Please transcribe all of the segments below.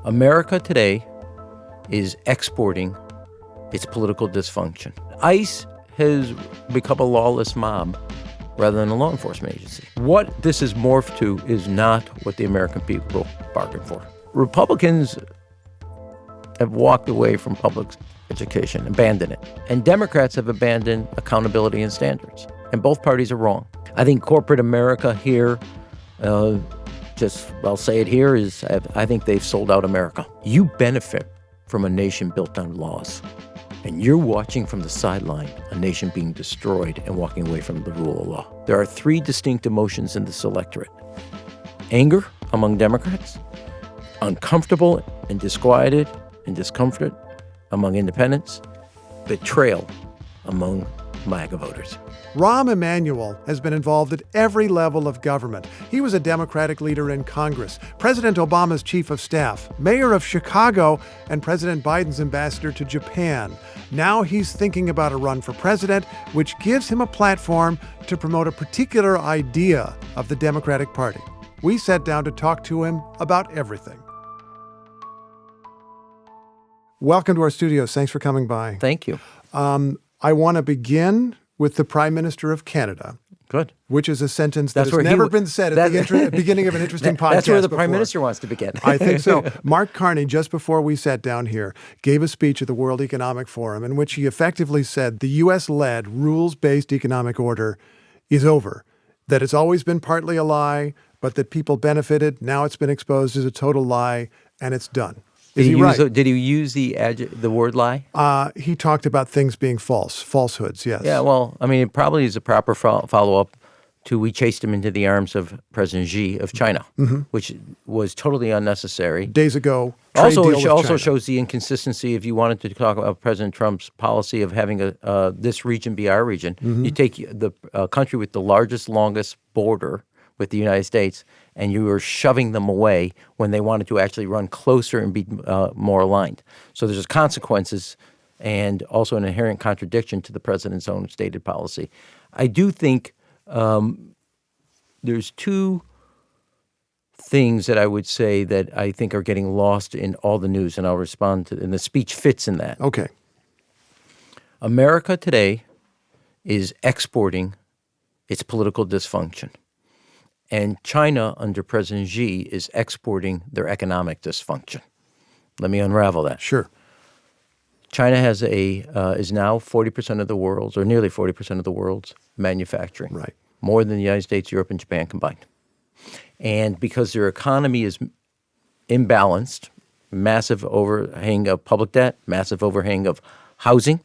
America today is exporting its political dysfunction. ICE has become a lawless mob rather than a law enforcement agency. What this has morphed to is not what the American people bargained for. Republicans have walked away from public education, abandoned it. And Democrats have abandoned accountability and standards. And both parties are wrong. I think corporate America here, I'll say it here, I think they've sold out America. You benefit from a nation built on laws. And you're watching from the sideline a nation being destroyed and walking away from the rule of law. There are three distinct emotions in this electorate: anger among Democrats, uncomfortable and disquieted and discomfort among independents, betrayal among MAGA voters. Rahm Emanuel has been involved at every level of government. He was a Democratic leader in Congress, President Obama's chief of staff, mayor of Chicago, and President Biden's ambassador to Japan. Now he's thinking about a run for president, which gives him a platform to promote a particular idea of the Democratic Party. We sat down to talk to him about everything. Welcome to our studios. Thanks for coming by. Thank you. I want to begin with the Prime Minister of Canada. Good. Which is a sentence that has never been said at the beginning of an interesting podcast. That's where the Prime Minister wants to begin. I think so. Mark Carney, just before we sat down here, gave a speech at the World Economic Forum in which he effectively said the U.S.-led rules-based economic order is over, that it's always been partly a lie, but that people benefited. Now it's been exposed as a total lie, and it's done. Is he right? Did he use the word lie? He talked about things being falsehoods, yes. Yeah, well, I mean, it probably is a proper follow-up to we chased him into the arms of President Xi of China, which was totally unnecessary. Days ago, also, trade deal it also with China. shows the inconsistency. If you wanted to talk about President Trump's policy of having this region be our region, you take the country with the largest, longest border with the United States, and you were shoving them away when they wanted to actually run closer and be more aligned. So there's consequences and also an inherent contradiction to the president's own stated policy. I do think there's two things that I would say that I think are getting lost in all the news, and I'll respond to, and the speech fits in that. Okay. America today is exporting its political dysfunction. And China, under President Xi, is exporting their economic dysfunction. Let me unravel that. Sure. China has is now 40% of the world's, or nearly 40% of the world's manufacturing. Right. More than the United States, Europe, and Japan combined. And because their economy is imbalanced, massive overhang of public debt, massive overhang of housing,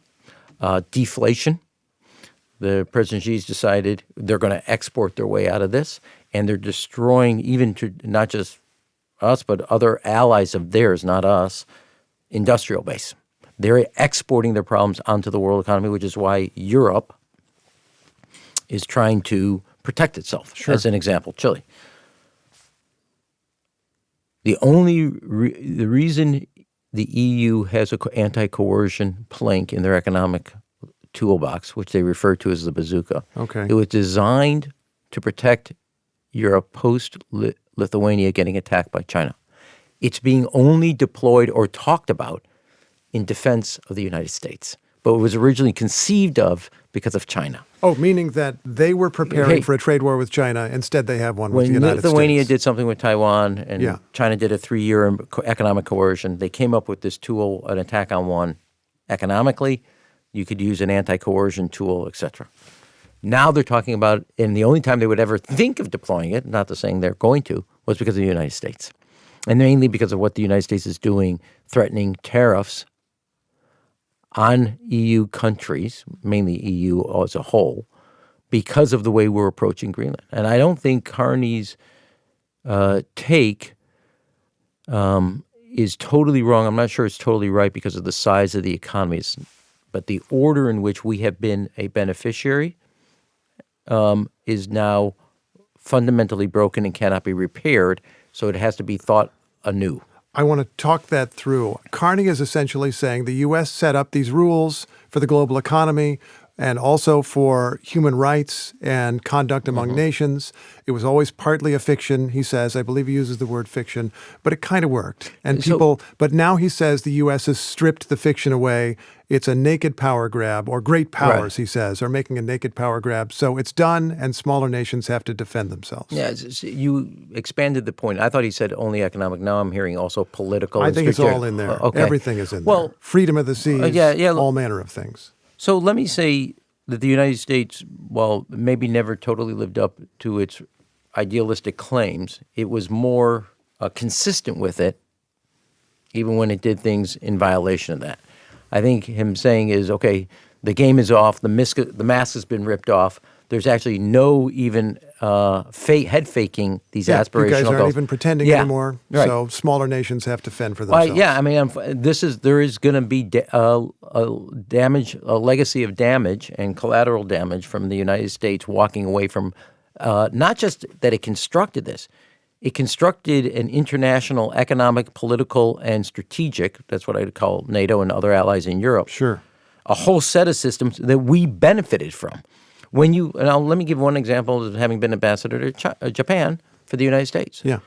deflation, the President Xi's decided they're going to export their way out of this, and they're destroying, even to not just us, but other allies of theirs, not us, industrial base. They're exporting their problems onto the world economy, which is why Europe is trying to protect itself. Sure. As an example, Chile. The reason the EU has an anti-coercion plank in their economic toolbox, which they refer to as the bazooka. Okay. It was designed to protect Europe post-Lithuania getting attacked by China. It's being only deployed or talked about in defense of the United States, but it was originally conceived of because of China. Oh, meaning that they were preparing for a trade war with China. Instead, they have one with the United States. When Lithuania did something with Taiwan and China did a 3-year economic coercion, they came up with this tool, an attack on one economically. You could use an anti-coercion tool, et cetera. Now they're talking about, and the only time they would ever think of deploying it, not to saying they're going to, was because of the United States. And mainly because of what the United States is doing, threatening tariffs on EU countries, mainly EU as a whole, because of the way we're approaching Greenland. And I don't think Carney's take is totally wrong. I'm not sure it's totally right because of the size of the economies. But the order in which we have been a beneficiary is now fundamentally broken and cannot be repaired, so it has to be thought anew. I want to talk that through. Carney is essentially saying the U.S. set up these rules for the global economy, and also for human rights and conduct among nations. It was always partly a fiction, he says. I believe he uses the word fiction, but it kind of worked. And but now he says the U.S. has stripped the fiction away. It's a naked power grab, or great powers, he says, are making a naked power grab. So it's done, and smaller nations have to defend themselves. Yeah, you expanded the point. I thought he said only economic. Now I'm hearing also political. I think it's all in there. Okay. Everything is in there. Freedom of the seas, all manner of things. So let me say that the United States, while maybe never totally lived up to its idealistic claims, it was more consistent with it, even when it did things in violation of that. I think him saying is, okay, the game is off, the mask has been ripped off. There's actually no even head faking these aspirational goals. You guys aren't even pretending anymore. Right. So smaller nations have to fend for themselves. I mean, there is going to be a legacy of damage and collateral damage from the United States walking away from not just that it constructed this. It constructed an international economic, political, and strategic, that's what I'd call NATO and other allies in Europe. Sure. A whole set of systems that we benefited from. Let me give one example of having been ambassador to Japan for the United States. Yeah.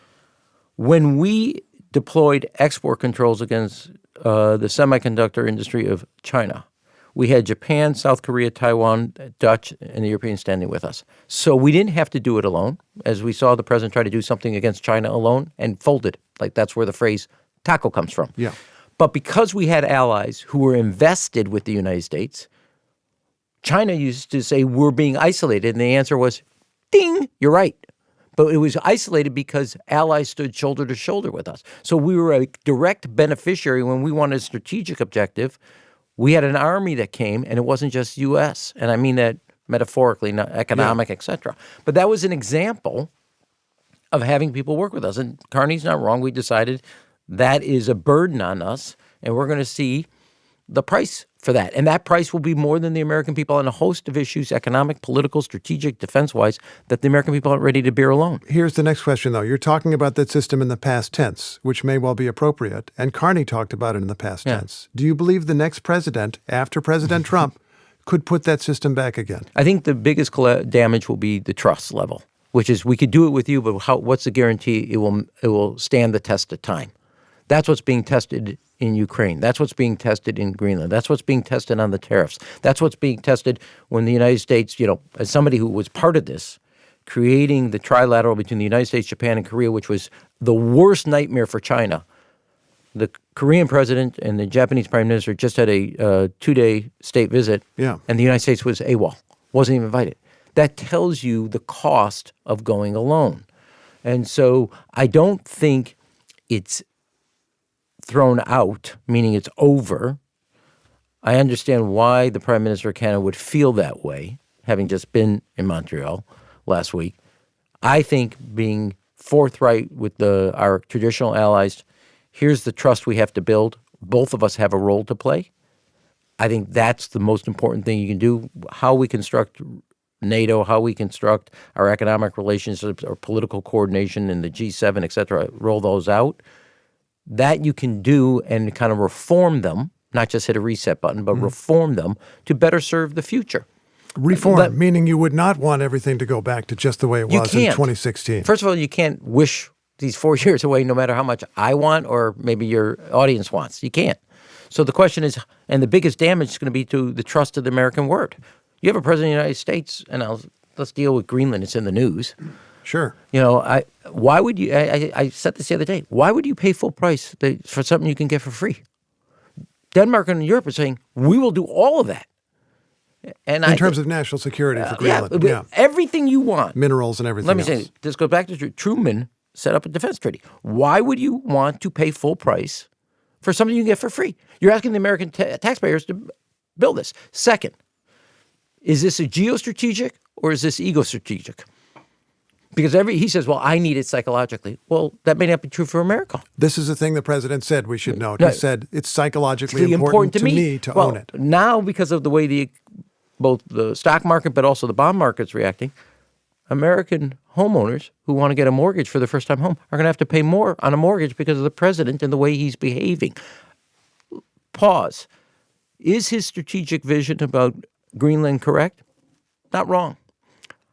When we deployed export controls against the semiconductor industry of China, we had Japan, South Korea, Taiwan, Dutch, and the Europeans standing with us. So we didn't have to do it alone, as we saw the president try to do something against China alone and folded. Like that's where the phrase taco comes from. Yeah. But because we had allies who were invested with the United States, China used to say we're being isolated, and the answer was, ding, you're right. But it was isolated because allies stood shoulder to shoulder with us. So we were a direct beneficiary when we wanted a strategic objective. We had an army that came, and it wasn't just U.S., and I mean that metaphorically, not economic, et cetera. But that was an example of having people work with us. And Carney's not wrong. We decided that is a burden on us, and we're going to see the price for that. And that price will be more than the American people on a host of issues, economic, political, strategic, defense-wise, that the American people aren't ready to bear alone. Here's the next question, though. You're talking about that system in the past tense, which may well be appropriate. And Carney talked about it in the past tense. Do you believe the next president, after President Trump, could put that system back again? I think the biggest damage will be the trust level, which is we could do it with you, but what's the guarantee it will stand the test of time? That's what's being tested in Ukraine. That's what's being tested in Greenland. That's what's being tested on the tariffs. That's what's being tested when the United States, as somebody who was part of this, creating the trilateral between the United States, Japan, and Korea, which was the worst nightmare for China. The Korean president and the Japanese prime minister just had a 2-day state visit, and the United States was AWOL, wasn't even invited. That tells you the cost of going alone. And so I don't think it's thrown out, meaning it's over. I understand why the Prime Minister of Canada would feel that way, having just been in Montreal last week. I think being forthright with our traditional allies, here's the trust we have to build. Both of us have a role to play. I think that's the most important thing you can do. How we construct NATO, how we construct our economic relationships, our political coordination in the G7, et cetera, roll those out. That you can do and kind of reform them, not just hit a reset button, but reform them to better serve the future. Reform, meaning you would not want everything to go back to just the way it was in 2016. First of all, you can't wish these 4 years away no matter how much I want or maybe your audience wants. You can't. So the question is, and the biggest damage is going to be to the trust of the American word. You have a president of the United States, and let's deal with Greenland. It's in the news. Sure. Why would you? I said this the other day. Why would you pay full price for something you can get for free? Denmark and Europe are saying we will do all of that. And in terms of national security for Greenland, everything you want, minerals and everything. Let me say this goes back to Truman set up a defense treaty. Why would you want to pay full price for something you can get for free? You're asking the American taxpayers to build this. Second, is this a geostrategic or is this ego-strategic? Because he says, well, I need it psychologically. Well, that may not be true for America. This is the thing the president said we should note. He said it's psychologically important to me to own it. Now, because of the way both the stock market but also the bond market's reacting, American homeowners who want to get a mortgage for their first-time home are going to have to pay more on a mortgage because of the president and the way he's behaving. Pause. Is his strategic vision about Greenland correct? Not wrong.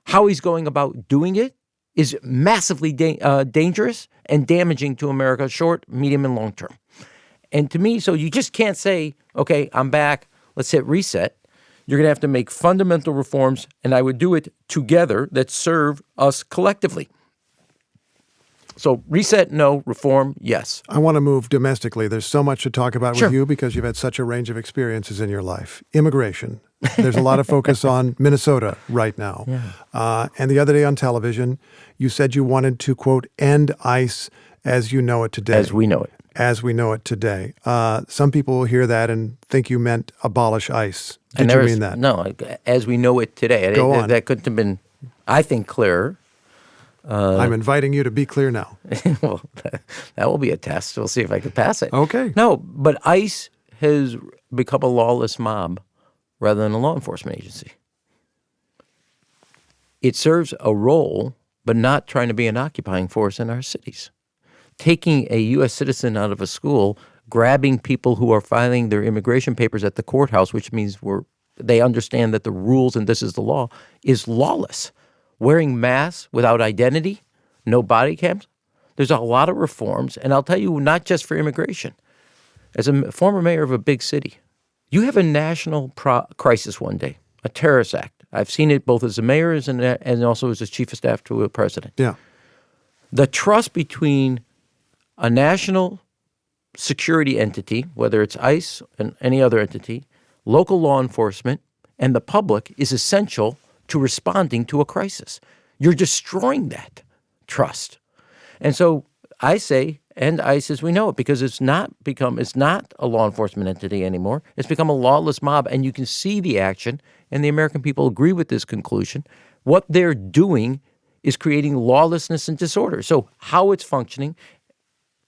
How he's going about doing it is massively dangerous and damaging to America short, medium, and long term. And to me, so you just can't say, okay, I'm back, let's hit reset. You're going to have to make fundamental reforms, and I would do it together that serve us collectively. So reset, no. Reform, yes. I want to move domestically. There's so much to talk about Sure. with you because you've had such a range of experiences in your life. Immigration. There's a lot of focus on Minnesota right now. Yeah. And the other day on television, you said you wanted to, quote, end ICE as you know it today. As we know it. As we know it today. Some people will hear that and think you meant abolish ICE. Did you mean that? No, as we know it today. Go on. That couldn't have been, I think, clearer. I'm inviting you to be clear now. Well, that will be a test. We'll see if I can pass it. Okay. No, but ICE has become a lawless mob rather than a law enforcement agency. It serves a role, but not trying to be an occupying force in our cities. Taking a U.S. citizen out of a school, grabbing people who are filing their immigration papers at the courthouse, which means they understand that the rules and this is the law, is lawless. Wearing masks without identity, no body cams. There's a lot of reforms, and I'll tell you, not just for immigration. As a former mayor of a big city, you have a national crisis one day, a terrorist act. I've seen it both as a mayor and also as a chief of staff to a president. Yeah. The trust between a national security entity, whether it's ICE and any other entity, local law enforcement, and the public is essential to responding to a crisis. You're destroying that trust. And so I say, end ICE as we know it, because it's not a law enforcement entity anymore. It's become a lawless mob, and you can see the action, and the American people agree with this conclusion. What they're doing is creating lawlessness and disorder. So how it's functioning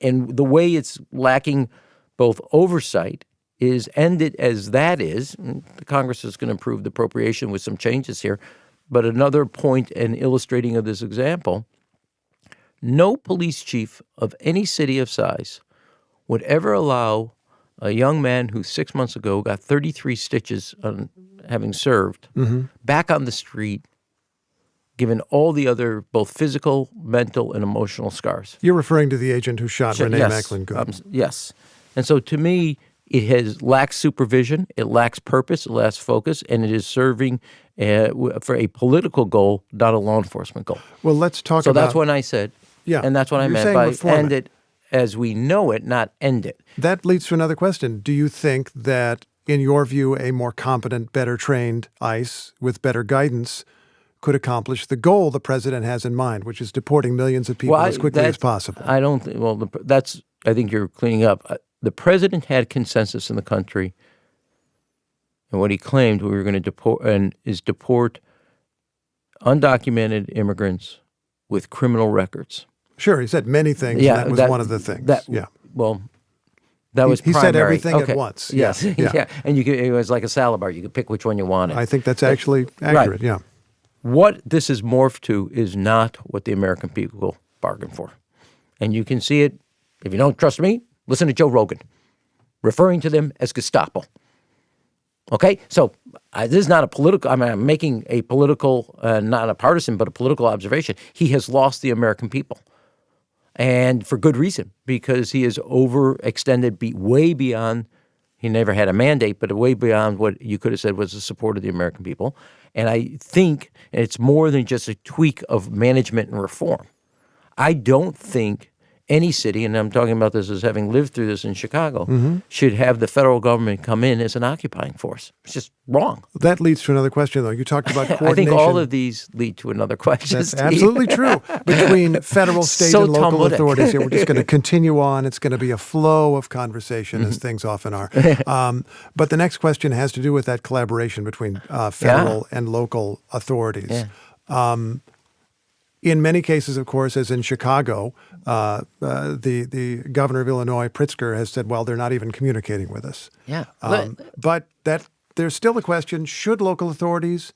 and the way it's lacking both oversight is ended as that is. The Congress is going to approve the appropriation with some changes here. But another point and illustrating of this example, no police chief of any city of size would ever allow a young man who 6 months ago got 33 stitches on having served back on the street, given all the other both physical, mental, and emotional scars. You're referring to the agent who shot Renee Yes. Macklin-Good. Yes. And so to me, it lacks supervision, it lacks purpose, it lacks focus, and it is serving for a political goal, not a law enforcement goal. Well, let's talk So about... that's when I said, and that's what I You're meant saying by reform end it as we know it, not end it. That leads to another question. Do you think that, in your view, a more competent, better trained ICE with better guidance could accomplish the goal the president has in mind, which is deporting millions of people as quickly as possible? I don't think, I think you're cleaning up. The president had consensus in the country, and what he claimed we were going to deport undocumented immigrants with criminal records. Sure, he said many things, and that was one of the things. Well, that was he primary. said everything at once. Yes, Yeah. And it was like a salad bar. You could pick which one you wanted. I think that's actually accurate, Right. yeah. What this is morphed to is not what the American people bargained for. And you can see it, if you don't trust me, listen to Joe Rogan, referring to them as Gestapo. Okay? So this is not a political, I'm making a political, not a partisan, but a political observation. He has lost the American people. And for good reason, because he has overextended way beyond, he never had a mandate, but way beyond what you could have said was the support of the American people. And I think it's more than just a tweak of management and reform. I don't think any city, and I'm talking about this as having lived through this in Chicago, should have the federal government come in as an occupying force. It's just wrong. That leads to another question, though. You talked about coordination. I think all of these lead to another question. That's Steve. absolutely true. Between federal, state, So and local Talmudic. authorities here, we're just going to continue on. It's going to be a flow of conversation, as things often are. But the next question has to do with that collaboration between federal and local authorities. Yeah. In many cases, of course, as in Chicago, the governor of Illinois, Pritzker, has said, well, they're not even communicating with us. Yeah. But there's still a question, should local authorities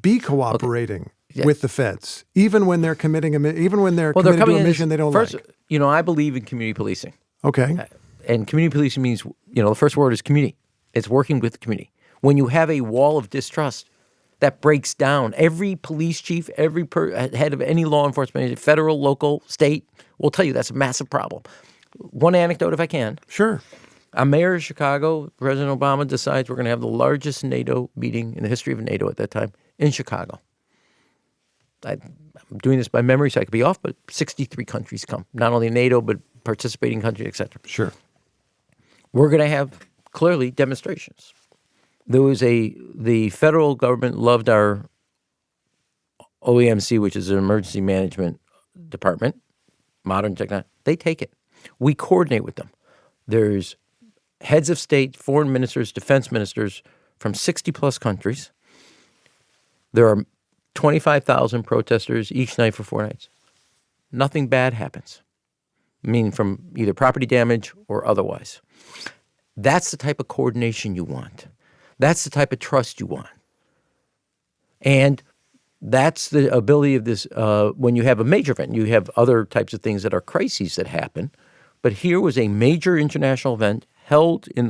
be cooperating with the feds, even when they're committing committed to a mission they don't first, like? I believe in community policing. Okay. And community policing means, the first word is community. It's working with the community. When you have a wall of distrust that breaks down, every police chief, every head of any law enforcement agency, federal, local, state, will tell you that's a massive problem. One anecdote, if I can. Sure. I'm mayor of Chicago. President Obama decides we're going to have the largest NATO meeting in the history of NATO at that time in Chicago. I'm doing this by memory, so I could be off, but 63 countries come. Not only NATO, but participating countries, et cetera. Sure. We're going to have, clearly, demonstrations. The federal government loved our OEMC, which is an emergency management department, modern technology. They take it. We coordinate with them. There's heads of state, foreign ministers, defense ministers from 60-plus countries. There are 25,000 protesters each night for 4 nights. Nothing bad happens. I mean, from either property damage or otherwise. That's the type of coordination you want. That's the type of trust you want. And that's the ability of this, when you have a major event, you have other types of things that are crises that happen. But here was a major international event held in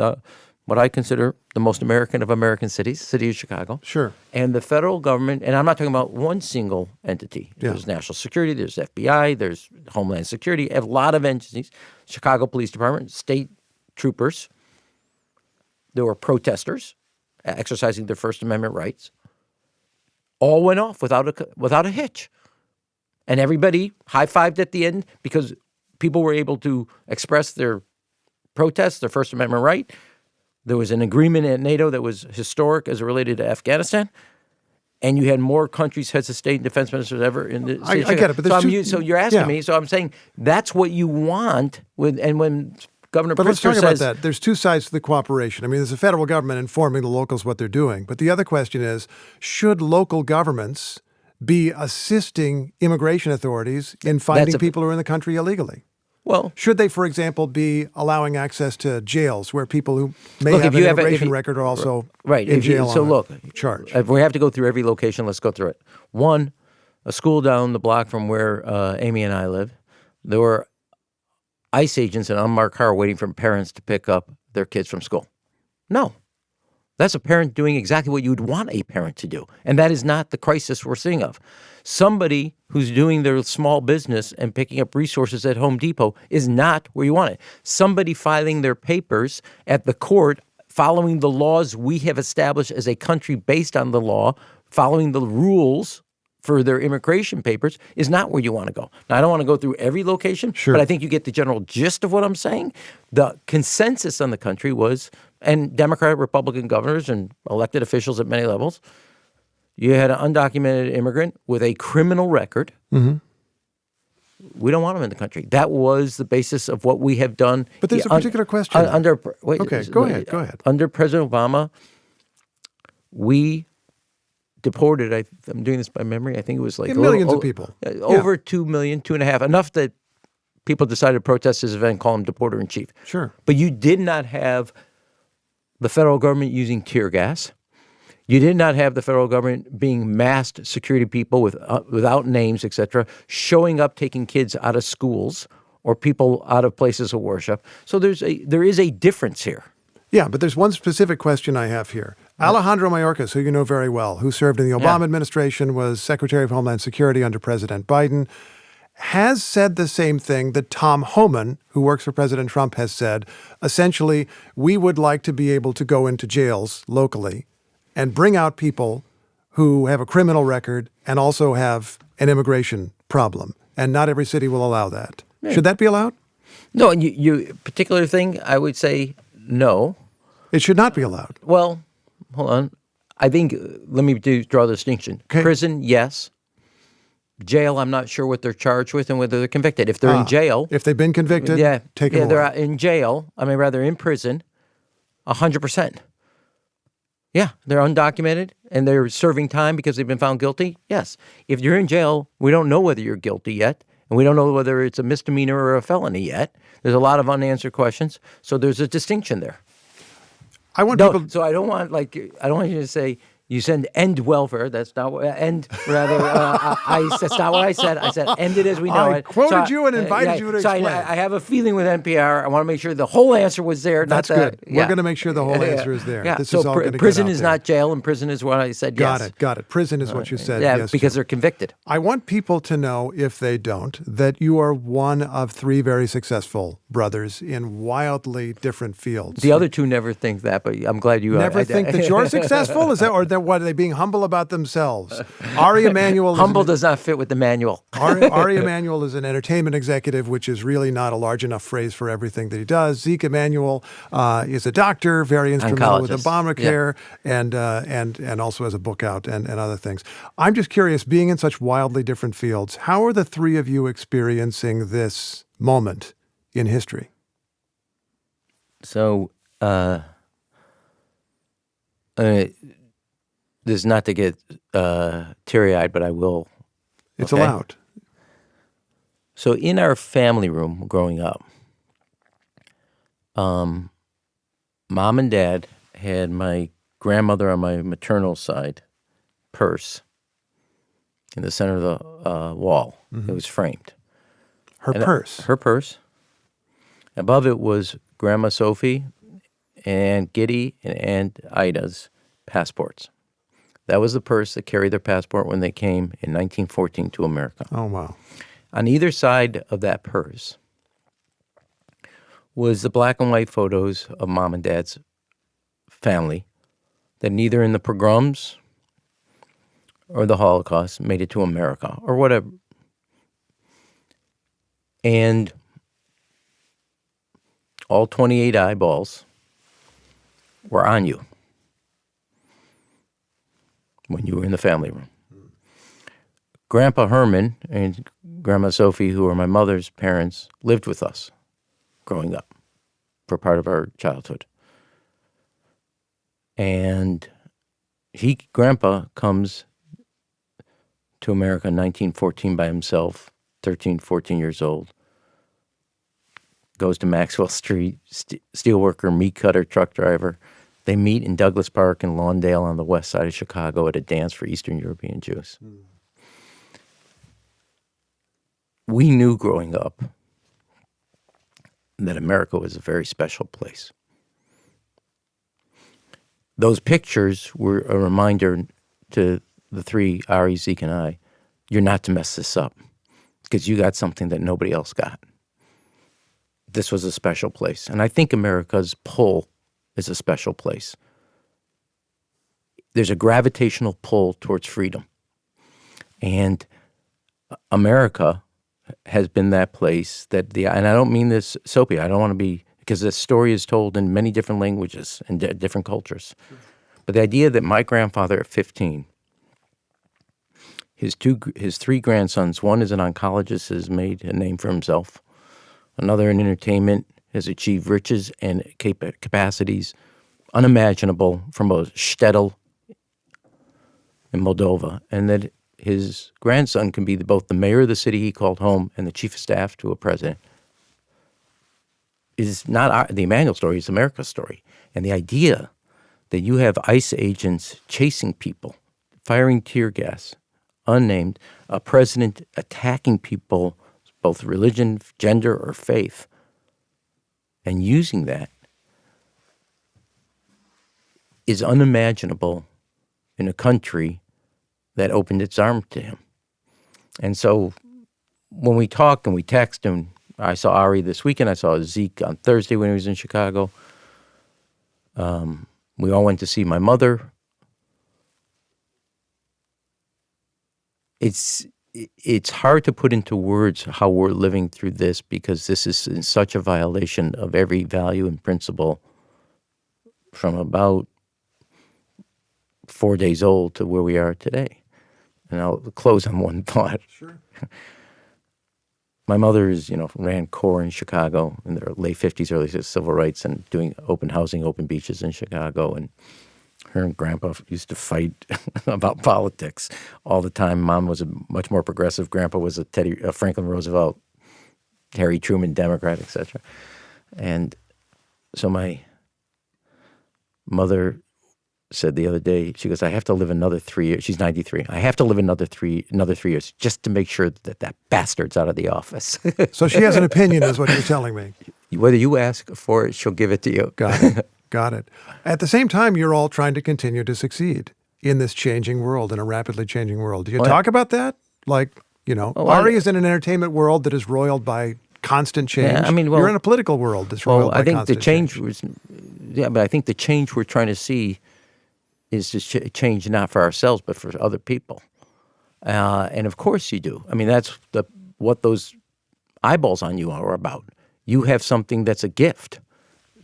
what I consider the most American of American cities, city of Chicago. Sure. And the federal government, and I'm not talking about one single entity. Yeah. There's National Security, there's FBI, there's Homeland Security, a lot of entities, Chicago Police Department, state troopers. There were protesters exercising their First Amendment rights. All went off without a hitch. And everybody high-fived at the end because people were able to express their protests, their First Amendment right. There was an agreement at NATO that was historic as it related to Afghanistan. And you had more countries, heads of state and defense ministers ever in the state. I get it, but so you're asking me, so I'm saying that's what you want. And when Governor But let's Pritzker talk about says, that. There's two sides to the cooperation. I mean, there's the federal government informing the locals what they're doing. But the other question is, should local governments be assisting immigration authorities in finding people who are in the country illegally? well, Should they, for example, be allowing access to jails where people who may have an immigration record are also in jail on charge? If we have to go through every location, let's go through it. One, a school down the block from where Amy and I live, there were ICE agents in an unmarked car waiting for parents to pick up their kids from school. No. That's a parent doing exactly what you would want a parent to do. And that is not the crisis we're seeing of. Somebody who's doing their small business and picking up resources at Home Depot is not where you want it. Somebody filing their papers at the court, following the laws we have established as a country based on the law, following the rules for their immigration papers is not where you want to go. Now, I don't want to go through every location, but I think you get the general gist of what I'm saying. The consensus on the country was, and Democratic, Republican governors and elected officials at many levels, you had an undocumented immigrant with a criminal record. Mm-hmm. We don't want them in the country. That was the basis of what we have done. But there's a particular question. Go ahead. Under President Obama, we deported, I'm doing this by memory, I think it was like millions of people. Over 2 million, 2.5, enough that people decided to protest this event and call him deporter-in-chief. Sure. But you did not have the federal government using tear gas. You did not have the federal government being masked security people without names, et cetera, showing up, taking kids out of schools or people out of places of worship. So there is a difference here. Yeah, but there's one specific question I have here. Alejandro Mayorkas, who you know very well, who served in the Obama administration, was Secretary of Homeland Security under President Biden, has said the same thing that Tom Homan, who works for President Trump, has said. Essentially, we would like to be able to go into jails locally and bring out people who have a criminal record and also have an immigration problem. And not every city will allow that. Yeah. Should that be allowed? No, and you particular thing, I would say no. It should not be allowed. Well, hold on. I think, let me draw the distinction. Okay. Prison, yes. Jail, I'm not sure what they're charged with and whether they're convicted. If they're in jail. If they've been convicted, take them away. They're in jail, rather in prison, 100%. Yeah, they're undocumented and they're serving time because they've been found guilty. Yes. If you're in jail, we don't know whether you're guilty yet. And we don't know whether it's a misdemeanor or a felony yet. There's a lot of unanswered questions. So there's a distinction there. So I don't want you to say You said end welfare. That's not what end. Rather, that's not what I said. I said end it as we know I it. quoted you and invited you to so explain. I have a feeling with NPR. I want to make sure the whole answer was there. That's not good. We're going to make sure the whole answer is there. Yeah. This so is all going to prison get out is there. not jail, and prison is what I said. Got yes. it. Got it. Prison is what you said. Yeah, yes, because to. they're convicted. I want people to know, if they don't, that you are one of three very successful brothers in wildly different fields. The other two never think that, but I'm glad you Never think that you're successful? Is that, or that, what, are they being humble about themselves? Ari Emanuel. Humble does not fit with the manual. Ari Emanuel is an entertainment executive, which is really not a large enough phrase for everything that he does. Zeke Emanuel is a doctor, very instrumental with Obamacare, and also has a book out and other things. I'm just curious, being in such wildly different fields, how are the three of you experiencing this moment in history? So, this is not to get teary-eyed, but I will. It's allowed. So in our family room growing up, Mom and Dad had my grandmother on my maternal side purse in the center of the wall. Mm-hmm. It was framed. Her purse? Her purse. Above it was Grandma Sophie and Giddy and Aunt Ida's passports. That was the purse that carried their passport when they came in 1914 to America. Oh, wow. On either side of that purse was the black and white photos of Mom and Dad's family that neither in the pogroms or the Holocaust made it to America or whatever. And all 28 eyeballs were on you when you were in the family room. Grandpa Herman and Grandma Sophie, who were my mother's parents, lived with us growing up for part of our childhood. And Grandpa comes to America in 1914 by himself, 13, 14 years old, goes to Maxwell Street, steelworker, meat cutter, truck driver. They meet in Douglas Park in Lawndale on the west side of Chicago at a dance for Eastern European Jews. We knew growing up that America was a very special place. Those pictures were a reminder to the three, Ari, Zeke, and I, you're not to mess this up because you got something that nobody else got. This was a special place. And I think America's pull is a special place. There's a gravitational pull towards freedom. And America has been that place that and I don't mean this soapy, I don't want to be, because this story is told in many different languages and different cultures. Sure. But the idea that my grandfather at 15, his three grandsons, one is an oncologist, has made a name for himself. Another in entertainment has achieved riches and capacities unimaginable from a shtetl in Moldova. And that his grandson can be both the mayor of the city he called home and the chief of staff to a president. Is not the Emanuel story, it's America's story. And the idea that you have ICE agents chasing people, firing tear gas, unnamed, a president attacking people, both religion, gender, or faith, and using that is unimaginable in a country that opened its arms to him. And so when we talk and we text, and I saw Ari this weekend, I saw Zeke on Thursday when he was in Chicago. We all went to see my mother. It's hard to put into words how we're living through this because this is in such a violation of every value and principle from about 4 days old to where we are today. And I'll close on one thought. Sure. My mother ran CORE in Chicago in their late 50s, early 60s, civil rights, and doing open housing, open beaches in Chicago. And her and Grandpa used to fight about politics all the time. Mom was a much more progressive. Grandpa was a Franklin Roosevelt, Harry Truman Democrat, etc. And so my mother said the other day, she goes, I have to live another 3 years. She's 93. I have to live another 3 years just to make sure that bastard's out of the office. So she has an opinion, is what you're telling me. Whether you ask for it, she'll give it to you. Got it. Got it. At the same time, you're all trying to continue to succeed in this changing world, in a rapidly changing world. Do you talk about that? Like, Ari is in an entertainment world that is roiled by constant change. Yeah, I mean, you're in a political world that's roiled by constant change. I think the change was, but I think the change we're trying to see is to change not for ourselves, but for other people. And of course you do. I mean, that's what those eyeballs on you are about. You have something that's a gift.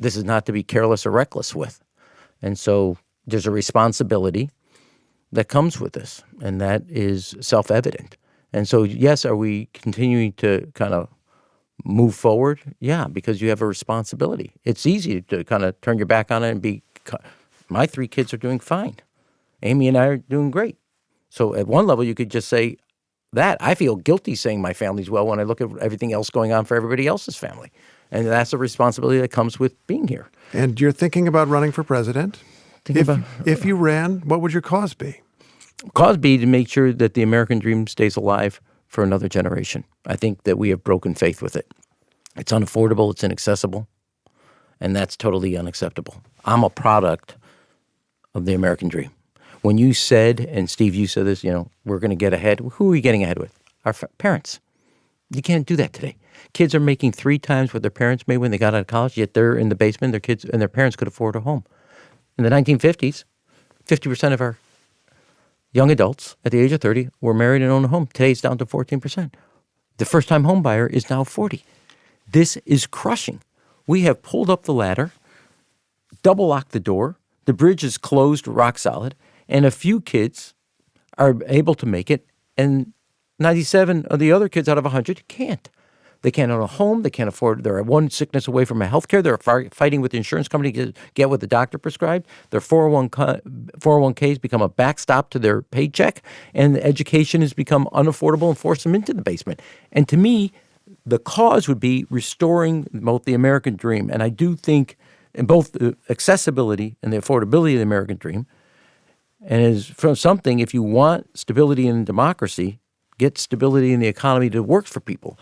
This is not to be careless or reckless with. And so there's a responsibility that comes with this, and that is self-evident. And so, yes, are we continuing to kind of move forward? Yeah, because you have a responsibility. It's easy to kind of turn your back on it and be, my 3 kids are doing fine. Amy and I are doing great. So at one level, you could just say that. I feel guilty saying my family's well when I look at everything else going on for everybody else's family. And that's a responsibility that comes with being here. And you're thinking about running for president? If you ran, what would your cause be? Cause be to make sure that the American dream stays alive for another generation. I think that we have broken faith with it. It's unaffordable, it's inaccessible, and that's totally unacceptable. I'm a product of the American dream. When you said, and Steve, you said this, we're going to get ahead. Who are we getting ahead with? Our parents. You can't do that today. Kids are making 3 times what their parents made when they got out of college, yet they're in the basement. Their kids and their parents could afford a home. In the 1950s, 50% of our young adults at the age of 30 were married and owned a home. Today it's down to 14%. The first-time home buyer is now 40%. This is crushing. We have pulled up the ladder, double-locked the door, the bridge is closed rock solid, and a few kids are able to make it, and 97 of the other kids out of 100 can't. They can't own a home. They can't afford. They're one sickness away from a health care. They're fighting with the insurance company to get what the doctor prescribed. Their 401ks become a backstop to their paycheck, and education has become unaffordable and force them into the basement. And to me, the cause would be restoring both the American dream, and I do think in both the accessibility and the affordability of the American dream, and is from something, if you want stability in democracy, get stability in the economy that works for people.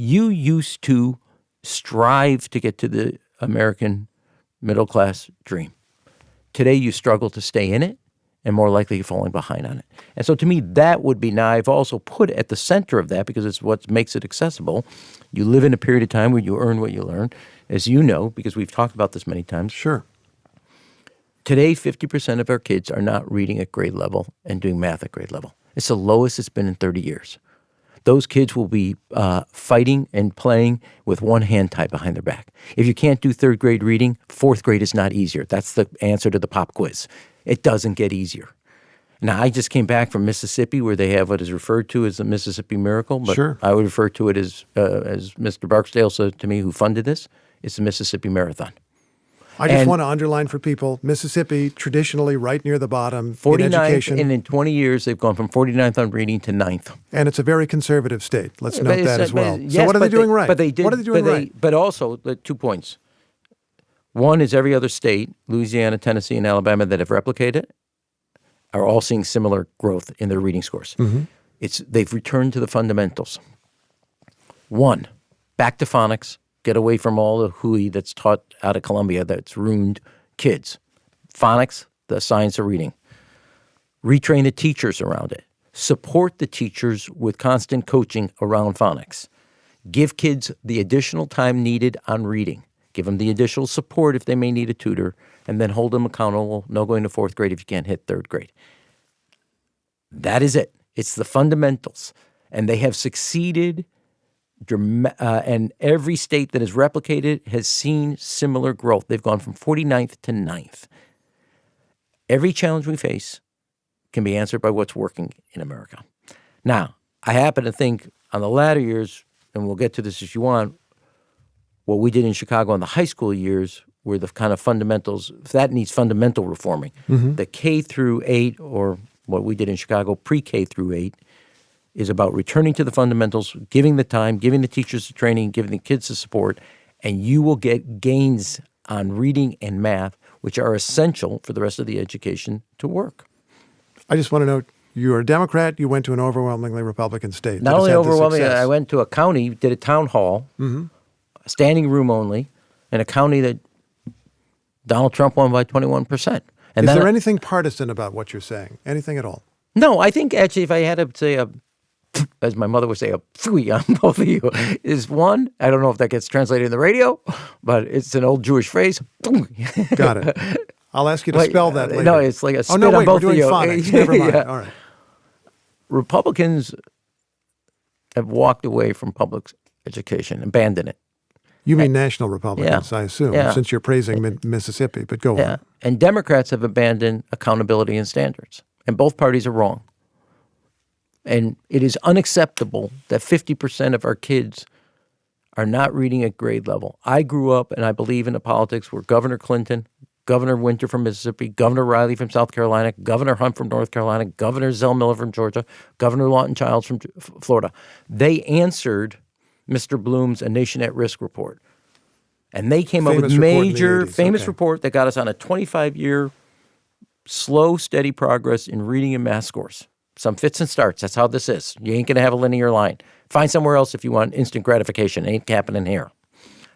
You used to strive to get to the American middle-class dream. Today, you struggle to stay in it and more likely you're falling behind on it. And so to me, that would be, now I've also put at the center of that, because it's what makes it accessible, you live in a period of time where you earn what you learn, as you know, because we've talked about this many times. Sure. Today, 50% of our kids are not reading at grade level and doing math at grade level. It's the lowest it's been in 30 years. Those kids will be fighting and playing with one hand tied behind their back. If you can't do 3rd grade reading, 4th grade is not easier. That's the answer to the pop quiz. It doesn't get easier. Now, I just came back from Mississippi, where they have what is referred to as the Mississippi Miracle, but sure. I would refer to it as Mr. Barksdale said to me, who funded this, it's the Mississippi Marathon. I just want to underline for people, Mississippi, traditionally right near the bottom 49th, in education. And in 20 years, they've gone from 49th on reading to 9th. And it's a very conservative state. Let's note that as well. Yes, so what are they doing right? But they did, what are they doing right? But also, 2 points. One is every other state, Louisiana, Tennessee, and Alabama, that have replicated are all seeing similar growth in their reading scores. Mm-hmm. They've returned to the fundamentals. 1, back to phonics. Get away from all the hooey that's taught out of Columbia that's ruined kids. Phonics, the science of reading. Retrain the teachers around it. Support the teachers with constant coaching around phonics. Give kids the additional time needed on reading. Give them the additional support if they may need a tutor, and then hold them accountable. No going to 4th grade if you can't hit 3rd grade. That is it. It's the fundamentals. And they have succeeded. And every state that has replicated has seen similar growth. They've gone from 49th to 9th. Every challenge we face can be answered by what's working in America. Now, I happen to think on the latter years, and we'll get to this if you want, what we did in Chicago in the high school years were the kind of fundamentals, that needs fundamental reforming. Mm-hmm. The K through 8, or what we did in Chicago, pre-K through 8, is about returning to the fundamentals, giving the time, giving the teachers the training, giving the kids the support, and you will get gains on reading and math which are essential for the rest of the education to work. I just want to know, you're a Democrat, you went to an overwhelmingly Republican state. Not that has only had this overwhelming, success. I went to a county, did a town hall, standing room only, in a county that Donald Trump won by 21%. And Is there anything partisan about what you're saying? Anything at all? No, I think actually if I had to say as my mother would say, a phooey on both of you, is one, I don't know if that gets translated in the radio, but it's an old Jewish phrase. Got it. I'll ask you to spell that later. No, it's like a spit oh, no, on wait, both we're doing of you. phonics. Never mind. Yeah. All right. Republicans have walked away from public education, abandoned it. You mean national Republicans, I assume, since you're praising Mississippi, but go on. And Democrats have abandoned accountability and standards, and both parties are wrong. And it is unacceptable that 50% of our kids are not reading at grade level. I grew up, and I believe in the politics where Governor Clinton, Governor Winter from Mississippi, Governor Riley from South Carolina, Governor Hunt from North Carolina, Governor Zell Miller from Georgia, Governor Lawton Childs from Florida. They answered Mr. Bloom's A Nation at Risk report. And they came up with famous report that got us on a 25-year slow, steady progress in reading and math scores. Some fits and starts. That's how this is. You ain't going to have a linear line. Find somewhere else if you want instant gratification. It ain't happening here.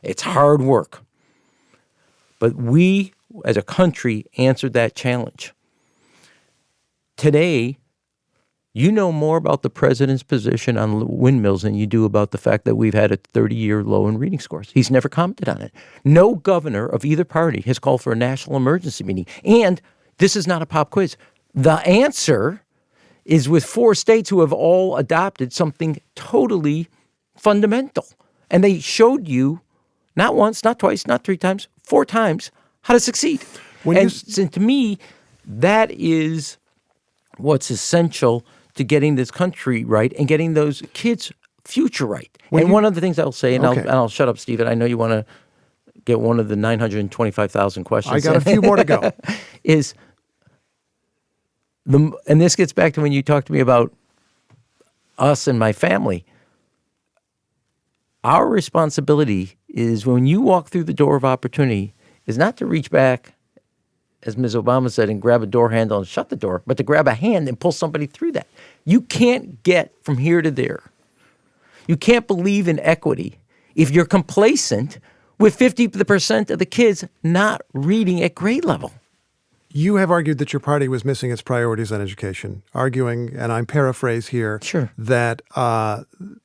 It's hard work. But we, as a country, answered that challenge. Today, you know more about the president's position on windmills than you do about the fact that we've had a 30-year low in reading scores. He's never commented on it. No governor of either party has called for a national emergency meeting. And this is not a pop quiz. The answer is with 4 states who have all adopted something totally fundamental. And they showed you not once, not twice, not 3 times, 4 times how to succeed. And to me, that is what's essential to getting this country right and getting those kids' future right. One of the things I'll say, and I'll shut up, Steve, and I know you want to get one of the 925,000 questions. I got a few more to go. And this gets back to when you talked to me about us and my family. Our responsibility is when you walk through the door of opportunity is not to reach back, as Ms. Obama said, and grab a door handle and shut the door, but to grab a hand and pull somebody through that. You can't get from here to there. You can't believe in equity if you're complacent with 50% of the kids not reading at grade level. You have argued that your party was missing its priorities on education, arguing, and I'm paraphrase here, that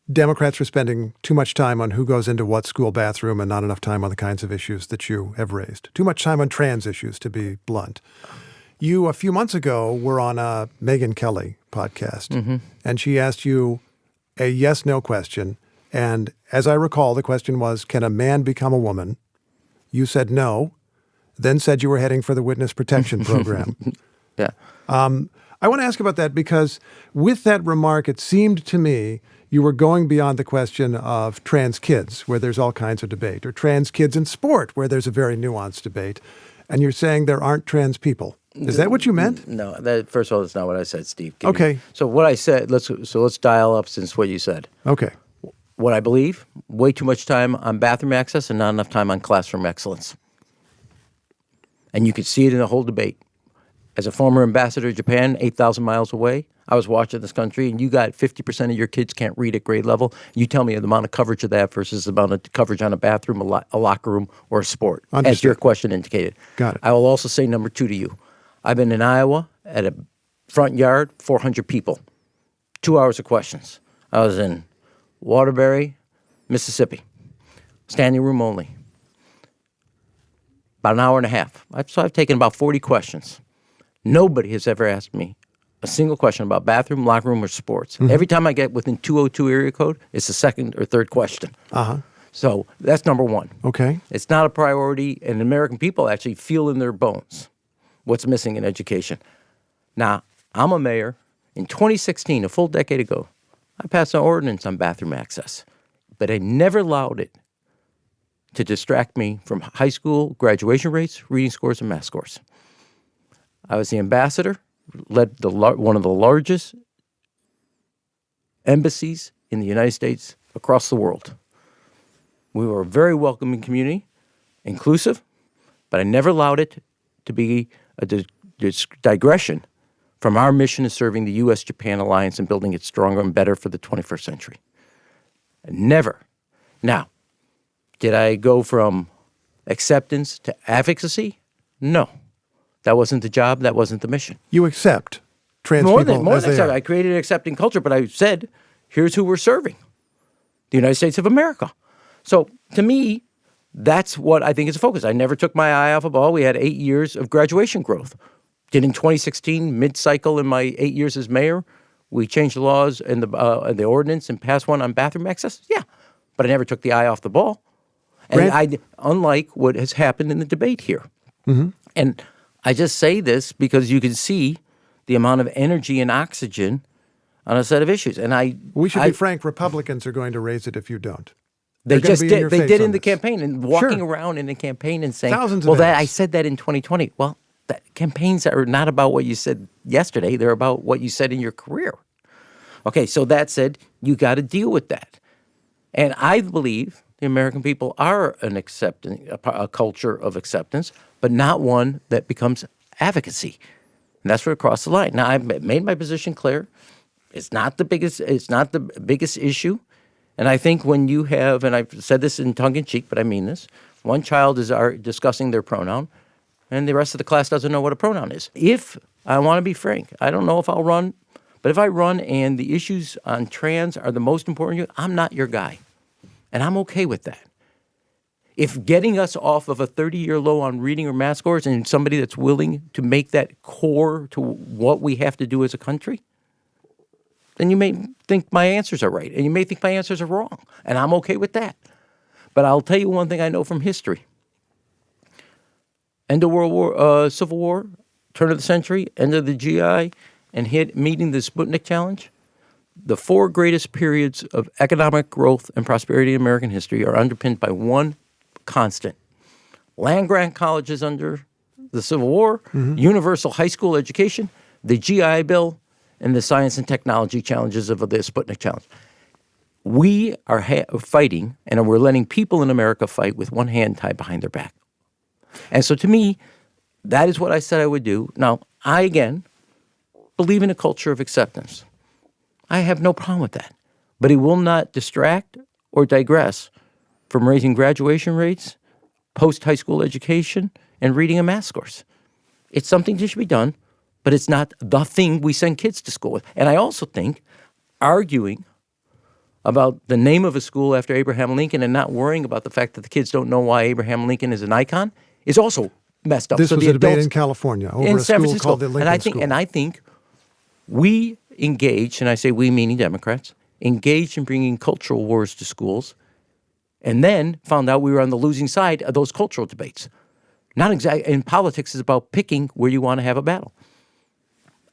Democrats were spending too much time on who goes into what school bathroom and not enough time on the kinds of issues that you have raised. Too much time on trans issues, to be blunt. You, a few months ago, were on a Megyn Kelly podcast, and she asked you a yes-no question. And as I recall, the question was, can a man become a woman? You said no. Then said you were heading for the witness protection program. I want to ask about that because with that remark, it seemed to me you were going beyond the question of trans kids, where there's all kinds of debate, or trans kids in sport, where there's a very nuanced debate. And you're saying there aren't trans people. Is that what you meant? No, first of all, that's not what I said, Steve. So what I said, let's dial up since what you said. Okay. What I believe, way too much time on bathroom access and not enough time on classroom excellence. And you could see it in the whole debate. As a former ambassador to Japan, 8,000 miles away, I was watching this country, and you got 50% of your kids can't read at grade level. You tell me the amount of coverage of that versus the amount of coverage on a bathroom, a locker room, or a sport, as your question indicated. Got it. I will also say number 2 to you. I've been in Iowa at a front yard, 400 people, 2 hours of questions. I was in Waterbury, Mississippi, standing room only. About an hour and a half. So I've taken about 40 questions. Nobody has ever asked me a single question about bathroom, locker room, or sports. Every time I get within 202 area code, it's the second or third question. So that's number 1. Okay. It's not a priority, and American people actually feel in their bones what's missing in education. Now, I'm a mayor. In 2016, a full decade ago, I passed an ordinance on bathroom access, but I never allowed it to distract me from high school graduation rates, reading scores, and math scores. I was the ambassador, led one of the largest embassies in the United States across the world. We were a very welcoming community, inclusive, but I never allowed it to be a digression from our mission of serving the U.S.-Japan alliance and building it stronger and better for the 21st century. Never. Now, did I go from acceptance to advocacy? No. That wasn't the job. That wasn't the mission. You accept trans More people than as they accept. are. I created an accepting culture, but I said, here's who we're serving. The United States of America. So to me, that's what I think is a focus. I never took my eye off a ball. We had 8 years of graduation growth. Did in 2016, mid-cycle in my 8 years as mayor, we changed the laws and the ordinance and passed one on bathroom access? Yeah. But I never took the eye off the ball. And unlike what has happened in the debate here. Mm-hmm. And I just say this because you can see the amount of energy and oxygen on a set of issues. And we should be frank, Republicans are going to raise it if you don't. They just did. They did in the this. campaign and walking around in the campaign and saying, Thousands of ads. I said that in 2020. Well, campaigns are not about what you said yesterday. They're about what you said in your career. Okay, so that said, you got to deal with that. And I believe the American people are a culture of acceptance, but not one that becomes advocacy. And that's where it crossed the line. Now, I've made my position clear. It's not the biggest issue. And I think when you have, and I've said this in tongue-in-cheek, but I mean this, one child is discussing their pronoun, and the rest of the class doesn't know what a pronoun is. If, I want to be frank, I don't know if I'll run, but if I run and the issues on trans are the most important, I'm not your guy. And I'm okay with that. If getting us off of a 30-year low on reading or math scores and somebody that's willing to make that core to what we have to do as a country, then you may think my answers are right, and you may think my answers are wrong, and I'm okay with that. But I'll tell you one thing I know from history. End of Civil War, turn of the century, end of the GI, and meeting the Sputnik challenge. The 4 greatest periods of economic growth and prosperity in American history are underpinned by one constant. Land-grant colleges under the Civil War, universal high school education, the GI Bill, and the science and technology challenges of the Sputnik challenge. We are fighting, and we're letting people in America fight with one hand tied behind their back. And so to me, that is what I said I would do. Now, I, again, believe in a culture of acceptance. I have no problem with that. But it will not distract or digress from raising graduation rates, post-high school education, and reading and math scores. It's something that should be done, but it's not the thing we send kids to school with. And I also think arguing about the name of a school after Abraham Lincoln and not worrying about the fact that the kids don't know why Abraham Lincoln is an icon is also messed up. This was a debate in California over a school called the Lincoln School. And I think we engaged, and I say we meaning Democrats, engaged in bringing cultural wars to schools, and then found out we were on the losing side of those cultural debates. Not exactly. And politics is about picking where you want to have a battle.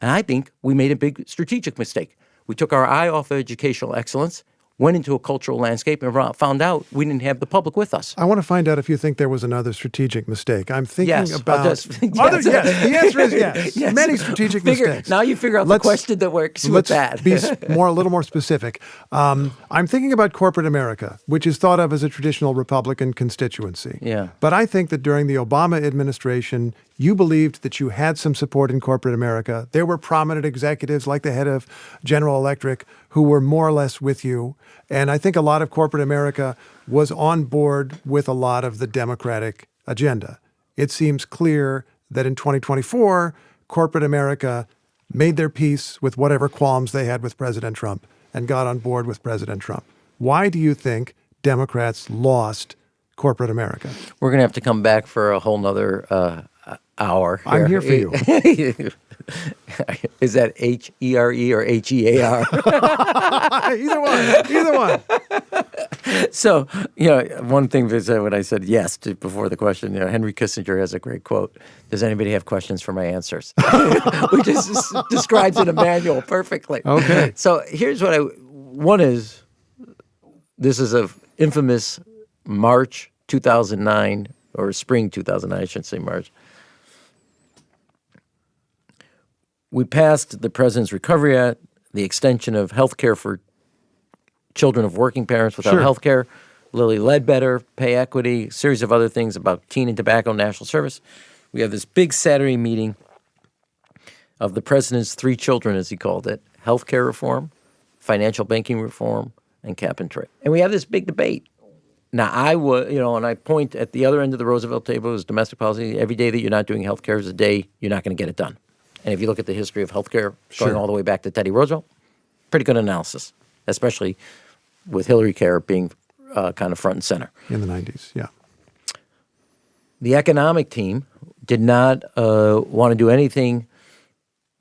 And I think we made a big strategic mistake. We took our eye off of educational excellence, went into a cultural landscape, and found out we didn't have the public with us. I want to find out if you think there was another strategitic mistake. I'm thinking about... Yes. Yes. The answer is yes. Yes. Many strategic mistakes. Now you figure out the question that works with that. Let's be a little more specific. I'm thinking about corporate America, which is thought of as a traditional Republican constituency. Yeah. But I think that during the Obama administration, you believed that you had some support in corporate America. There were prominent executives like the head of General Electric who were more or less with you. And I think a lot of corporate America was on board with a lot of the Democratic agenda. It seems clear that in 2024, corporate America made their peace with whatever qualms they had with President Trump and got on board with President Trump. Why do you think Democrats lost corporate America? We're going to have to come back for a whole nother hour. I'm here for you. Is that H-E-R-E or H-E-A-R? Either one. So, one thing when I said yes before the question, Henry Kissinger has a great quote. Does anybody have questions for my answers? Which describes in a manual perfectly. Okay. So here's one is, this is an infamous March 2009, or spring 2009, I shouldn't say March. We passed the President's Recovery Act, the extension of health care for children of working parents without health care, Lilly Ledbetter, pay equity, a series of other things about teen and tobacco national service. We have this big Saturday meeting of the president's three children, as he called it: healthcare reform, financial banking reform, and cap and trade. And we have this big debate. Now, and I point at the other end of the Roosevelt table is domestic policy. Every day that you're not doing healthcare is a day you're not going to get it done. And if you look at the history of healthcare going all the way back to Teddy Roosevelt, pretty good analysis, especially with Hillary Care being kind of front and center. In the 90s, yeah. The economic team did not want to do anything,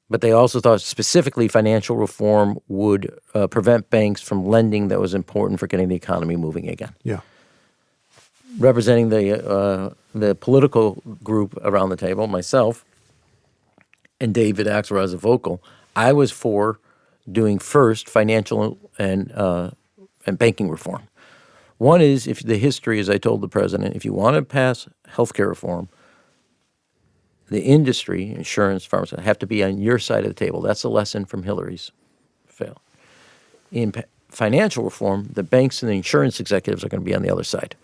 but they also thought specifically financial reform would prevent banks from lending that was important for getting the economy moving again. Yeah. Representing the political group around the table, myself and David Axelrod as a vocal, I was for doing first financial and banking reform. One is, if the history, as I told the president, if you want to pass healthcare reform, the industry, insurance, pharmacy, have to be on your side of the table. That's a lesson from Hillary's fail. In financial reform, the banks and the insurance executives are going to be on the other side.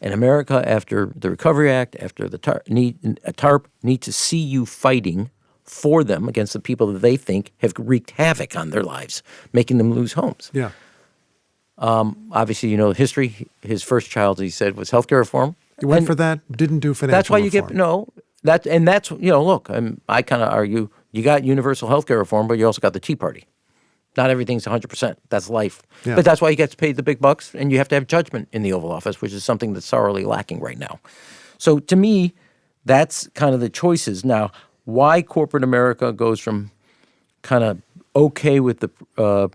And America, after the Recovery Act, after the TARP, need to see you fighting for them against the people that they think have wreaked havoc on their lives, making them lose homes. Yeah. Obviously, you know history. His first child, he said, was healthcare reform. He went for that, didn't do financial That's why you reform. that's look, I kind of argue, you got universal healthcare reform, but you also got the Tea Party. Not everything's 100%. That's life. Yeah. But that's why he gets paid the big bucks, and you have to have judgment in the Oval Office, which is something that's sorely lacking right now. So to me, that's kind of the choices. Now, why corporate America goes from kind of okay with the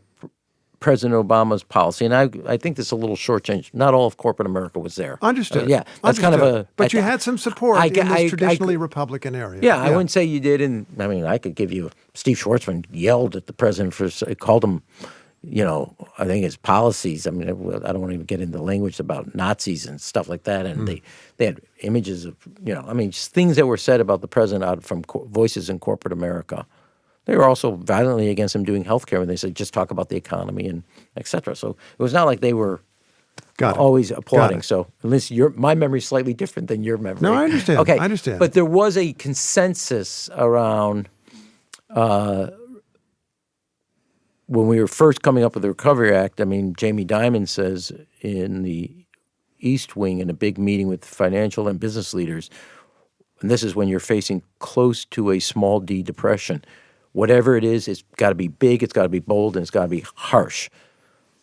President Obama's policy, and I think this is a little shortchanged. Not all of corporate America was there. Understood. Yeah, that's kind of a. But you had some support in this traditionally Republican area. Yeah, I wouldn't say you did. And I mean, I could give you. Steve Schwartzman yelled at the president called him, I think his policies. I mean, I don't want to even get into language about Nazis and stuff like that. And they had images of, just things that were said about the president out from voices in corporate America. They were also violently against him doing health care when they said, just talk about the economy and et cetera. So it was not like they were always applauding. So at least my memory is slightly different than your memory. No, I understand. Okay. I understand. But there was a consensus around when we were first coming up with the Recovery Act. I mean, Jamie Dimon says in the East Wing in a big meeting with financial and business leaders, and this is when you're facing close to a small D depression. Whatever it is, it's got to be big, it's got to be bold, and it's got to be harsh.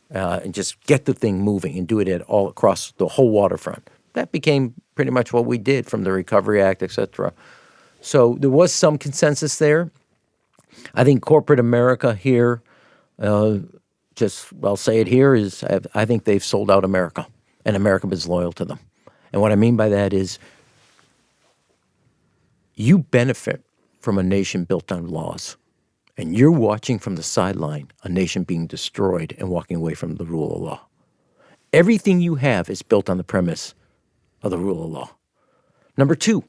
And just get the thing moving and do it all across the whole waterfront. That became pretty much what we did from the Recovery Act, et cetera. So there was some consensus there. I think corporate America here, I'll say it here, is I think they've sold out America, and America is loyal to them. And what I mean by that is you benefit from a nation built on laws, and you're watching from the sideline a nation being destroyed and walking away from the rule of law. Everything you have is built on the premise of the rule of law. Number two,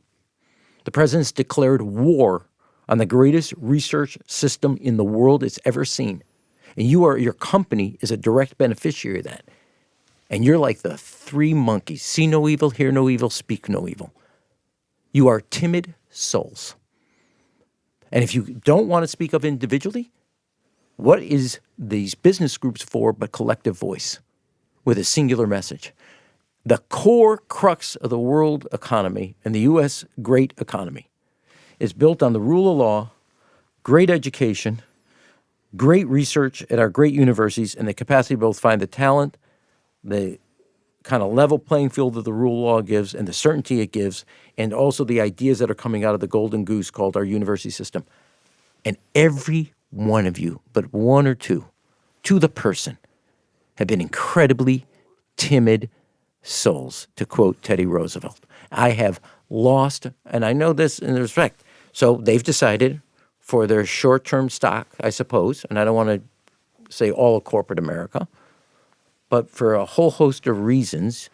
the president's declared war on the greatest research system in the world it's ever seen. And your company is a direct beneficiary of that. And you're like the three monkeys: see no evil, hear no evil, speak no evil. You are timid souls. And if you don't want to speak of individually, what is these business groups for but collective voice with a singular message? The core crux of the world economy and the U.S. great economy is built on the rule of law, great education, great research at our great universities, and the capacity to both find the talent, the kind of level playing field that the rule of law gives and the certainty it gives, and also the ideas that are coming out of the golden goose called our university system. And every one of you, but one or two, to the person, have been incredibly timid souls, to quote Teddy Roosevelt. I have lost, and I know this in respect, so they've decided for their short-term stock, I suppose, and I don't want to say all of corporate America, but for a whole host of reasons,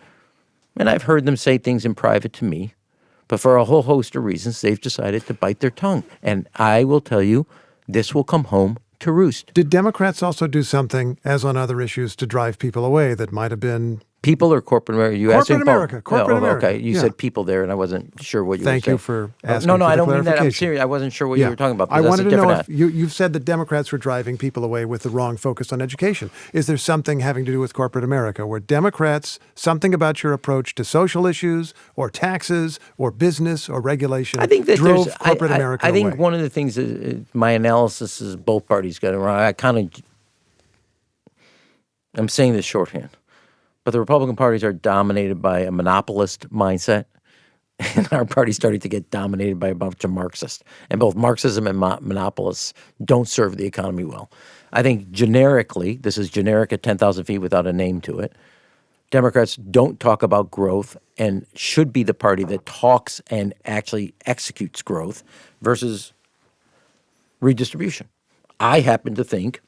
and I've heard them say things in private to me, but for a whole host of reasons, they've decided to bite their tongue. And I will tell you, this will come home to roost. Did Democrats also do something, as on other issues, to drive people away that might have been People or corporate America? You Corporate asking America. Corporate America. Okay, you Yeah. said people there, and I wasn't sure what you were saying. Thank you for asking No, for I the don't mean that. I'm clarification. serious. I wasn't sure what you were talking about. I That's wanted a to know different if you've said that Democrats were driving people away with the wrong focus on education. Is there something having to do with corporate America where Democrats, something about your approach to social issues or taxes or business or regulation I think that drove corporate America I think away? one of the things that my analysis is both parties got it wrong. I'm saying this shorthand, but the Republican parties are dominated by a monopolist mindset, and our party started to get dominated by a bunch of Marxists. And both Marxism and monopolists don't serve the economy well. I think generically, this is generic at 10,000 feet without a name to it, Democrats don't talk about growth and should be the party that talks and actually executes growth versus redistribution. I happen to think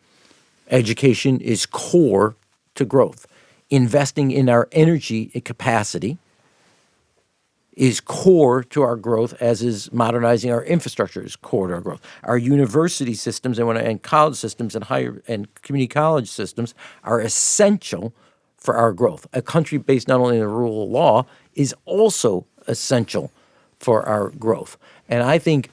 education is core to growth. Investing in our energy capacity is core to our growth, as is modernizing our infrastructure is core to our growth. Our university systems and college systems and higher and community college systems are essential for our growth. A country based not only on the rule of law is also essential for our growth. And I think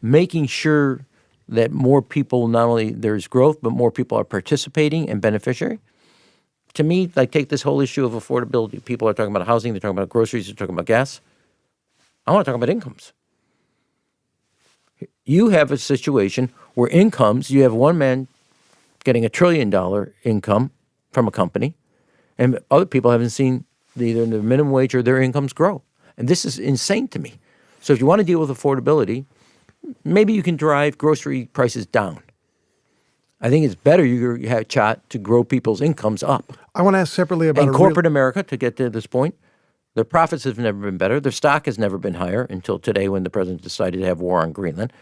making sure that more people, not only there's growth, but more people are participating and beneficiary. To me, like take this whole issue of affordability. People are talking about housing, they're talking about groceries, they're talking about gas. I want to talk about incomes. You have a situation where incomes, you have one man getting $1 trillion income from a company, and other people haven't seen either their minimum wage or their incomes grow. And this is insane to me. So if you want to deal with affordability, maybe you can drive grocery prices down. I think it's better you have a shot to grow people's incomes up. I want to ask separately about And corporate America, to get to this point, their profits have never been better. Their stock has never been higher until today when the president decided to have war on Greenland.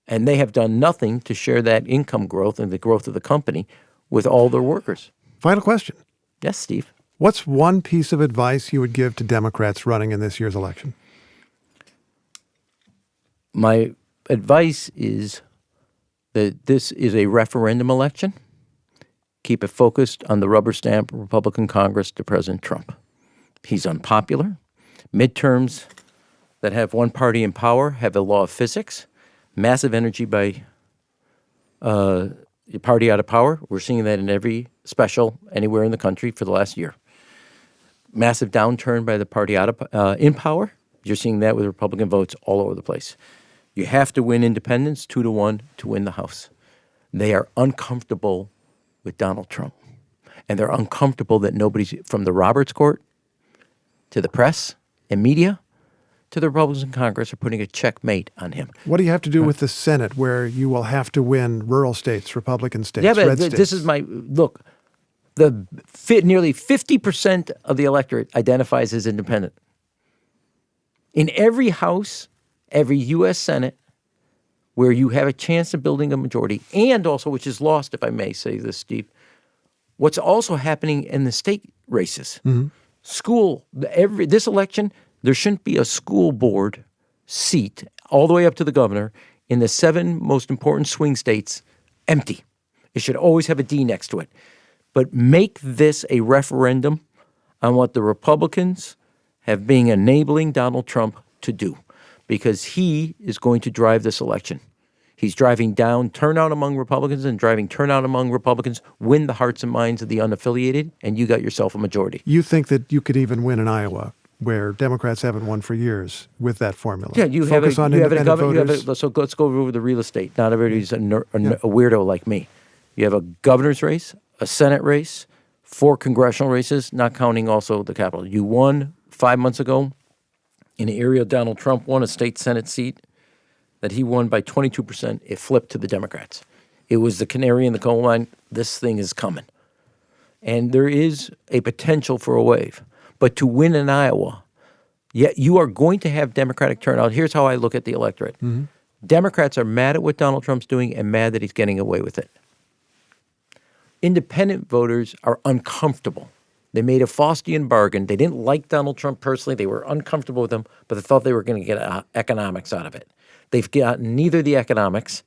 And they have done nothing to share that income growth and the growth of the company with all their workers. Final question. Yes, Steve. What's one piece of advice you would give to Democrats running in this year's election? My advice is that this is a referendum election. Keep it focused on the rubber stamp Republican Congress to President Trump. He's unpopular. Midterms that have one party in power have a law of physics. Massive energy by the party out of power. We're seeing that in every special anywhere in the country for the last year. Massive downturn by the party out of in power. You're seeing that with Republican votes all over the place. You have to win independents 2-1 to win the House. They are uncomfortable with Donald Trump. And they're uncomfortable that nobody's, from the Roberts Court to the press and media to the Republicans in Congress, are putting a checkmate on him. What do you have to do with the Senate, where you will have to win rural states, Republican states, Yeah, but red states? this is my look. Nearly 50% of the electorate identifies as independent. In every House, every U.S. Senate, where you have a chance of building a majority, and also, which is lost, if I may say this, Steve, what's also happening in the state races. Mm-hmm. This election, there shouldn't be a school board seat all the way up to the governor in the 7 most important swing states empty. It should always have a D next to it. But make this a referendum on what the Republicans have been enabling Donald Trump to do, because he is going to drive this election. He's driving down turnout among Republicans and driving turnout among Republicans, win the hearts and minds of the unaffiliated, and you got yourself a majority. You think that you could even win in Iowa, where Democrats haven't won for years with that formula? Yeah, you Focus have on a independent governor. voters. So let's go over the real estate. Not everybody's a weirdo like me. You have a governor's race, a Senate race, 4 congressional races, not counting also the Capitol. You won 5 months ago in an area Donald Trump won a state Senate seat that he won by 22%. It flipped to the Democrats. It was the canary in the coal mine. This thing is coming. And there is a potential for a wave. But to win in Iowa, you are going to have Democratic turnout. Here's how I look at the electorate. Mm-hmm. Democrats are mad at what Donald Trump's doing and mad that he's getting away with it. Independent voters are uncomfortable. They made a Faustian bargain. They didn't like Donald Trump personally. They were uncomfortable with him, but they thought they were going to get economics out of it. They've gotten neither the economics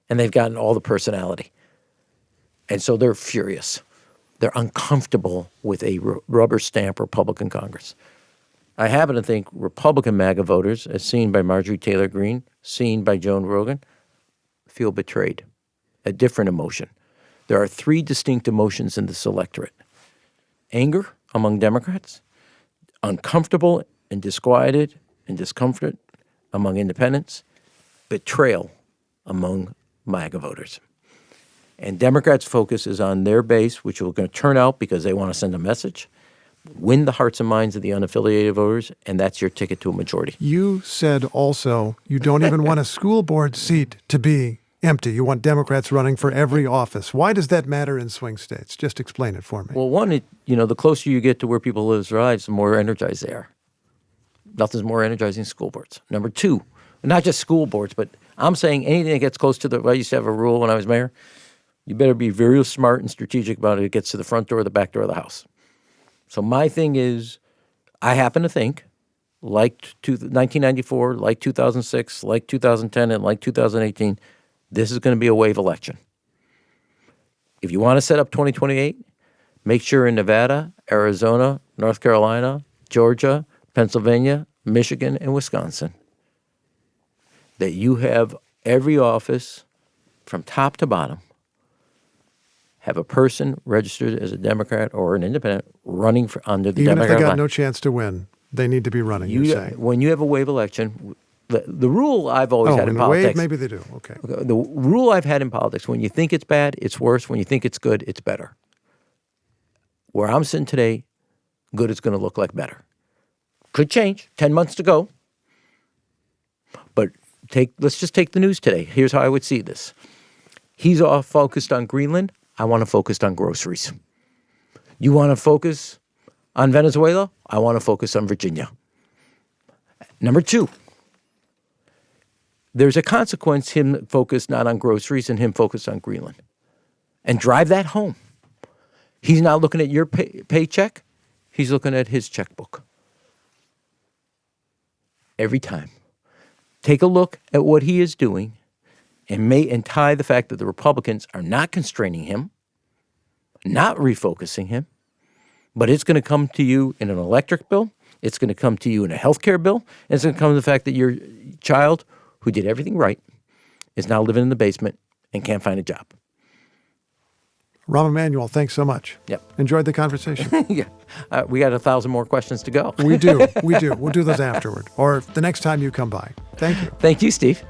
and they've gotten all the personality. And so they're furious. They're uncomfortable with a rubber stamp Republican Congress. I happen to think Republican MAGA voters, as seen by Marjorie Taylor Greene, seen by Joan Rogan, feel betrayed. A different emotion. There are three distinct emotions in this electorate. Anger among Democrats, uncomfortable and disquieted and discomfort among independents, betrayal among MAGA voters. And Democrats' focus is on their base, which are going to turn out because they want to send a message, win the hearts and minds of the unaffiliated voters, and that's your ticket to a majority. You said also you don't even want a school board seat to be empty. You want Democrats running for every office. Why does that matter in swing states? Just explain it for me. Well, one, the closer you get to where people live their lives, the more energized they are. Nothing's more energizing than school boards. Number two, not just school boards, but I'm saying anything that gets close to I used to have a rule when I was mayor. You better be very smart and strategic about it. It gets to the front door or the back door of the house. So my thing is, I happen to think, like 1994, like 2006, like 2010, and like 2018, this is going to be a wave election. If you want to set up 2028, make sure in Nevada, Arizona, North Carolina, Georgia, Pennsylvania, Michigan, and Wisconsin, that you have every office from top to bottom have a person registered as a Democrat or an independent running under the Even Democrat if they got line. no chance to win, they need to be running, you're saying. When you have a wave election, the rule I've always had in politics. Wave, maybe they do. Okay. The rule I've had in politics, when you think it's bad, it's worse. When you think it's good, it's better. Where I'm sitting today, good is going to look like better. Could change. 10 months to go. But let's just take the news today. Here's how I would see this. He's all focused on Greenland. I want to focus on groceries. You want to focus on Venezuela? I want to focus on Virginia. Number two, there's a consequence, him focused not on groceries and him focused on Greenland. And drive that home. He's not looking at your paycheck. He's looking at his checkbook. Every time. Take a look at what he is doing and tie the fact that the Republicans are not constraining him, not refocusing him, but it's going to come to you in an electric bill. It's going to come to you in a health care bill. And it's going to come to the fact that your child, who did everything right, is now living in the basement and can't find a job. Rahm Emanuel, thanks so much. Yep. Enjoyed the conversation. Yeah. We got 1,000 more questions to go. We do. We'll do those afterward or the next time you come by. Thank you. Thank you, Steve.